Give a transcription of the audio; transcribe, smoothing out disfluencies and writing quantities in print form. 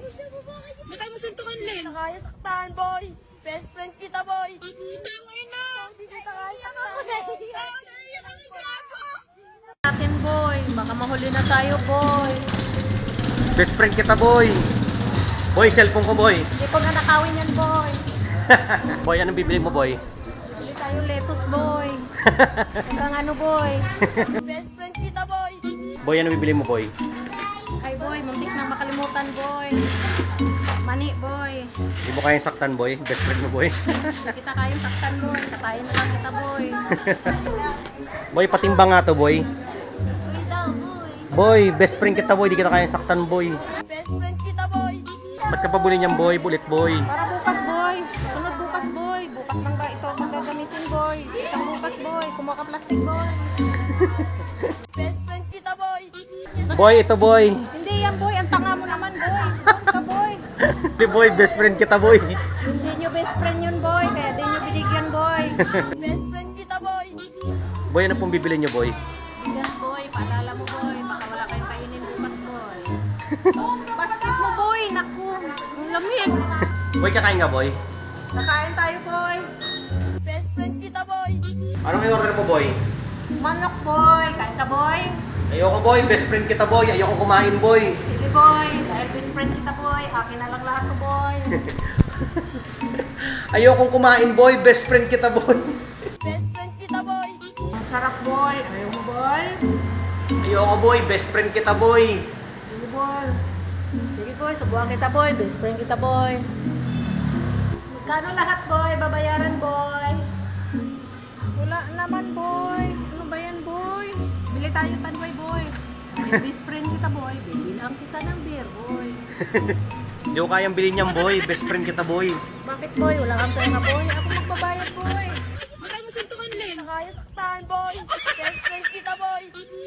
Ba't tayo masuntukan, Len? Kaya saktan, boy. Best friend kita, boy. Tangay na! Hindi kita kaya saktan, boy. Atin boy, baka mahuli na tayo boy. Best friend kita, boy. Boy, cellphone ko, boy. Hindi ko na nakawin yan boy. Boy, anong bibili mo, boy? Bili tayo lettuce boy. Hanggang ano boy. Best friend kita, boy. Boy, anong bibili mo, boy? Ay boy, muntik na makalimutan boy. Mani boy. Hindi mo kayang saktan, boy. Best friend mo, boy. Hindi kita kayang saktan boy. Katayin na lang kita boy. Boy, patimbang nga to, boy. Uy daw boy. Boy, best friend kita, boy. Di kita kayang saktan, boy. Best friend kita, boy. Ba't ka pa buli niyan, boy? Bulit, boy. Para bukas boy. Sunod bukas boy. Bukas lang ba ito kung gagamitin boy. Isang bukas boy. Kumuha ka plastic boy. Best friend kita, boy. Boy, ito, boy. Hindi yan boy. Ang tanga mo naman boy. Doon ka boy. Hindi, boy. Best friend kita, boy. Hindi nyo best friend yun boy. Kaya di nyo binigyan boy. Best friend kita, boy. Boy, ano pong bibili niyo, boy? Bigas boy, paalala mo boy, baka wala kayong kainin bukas boy. Basket mo boy, naku, ang lamig. Boy, kakain nga, boy. Nakain tayo boy. Best friend kita, boy. Anong in-order mo, boy? Manok boy, kain ka boy. Ayoko, boy. Best friend kita, boy. Ayoko kumain, boy. Sige boy, dahil best friend kita boy, akin na lang lahat to boy. Ayokong kumain, boy. Best friend kita, boy. Best friend kita, boy. Ang sarap boy, ayaw mo boy. Ayoko, boy. Best friend kita, boy. Sige boy. Sige boy, subuhan kita boy, best friend kita boy. Magkano lahat boy, babayaran boy? Wala naman boy. Ano ba yan boy? Bili tayo tanway boy. Ay, best friend kita boy, bibilang kita ng beer boy. Hindi ko kayang bilhin niyan, boy. Best friend kita, boy. Bakit boy? Wala kang pera boy. Ako magbabayad boy. Ba't tayo masuntukan, Len? Kaya saktan, boy. Best friend kita, boy.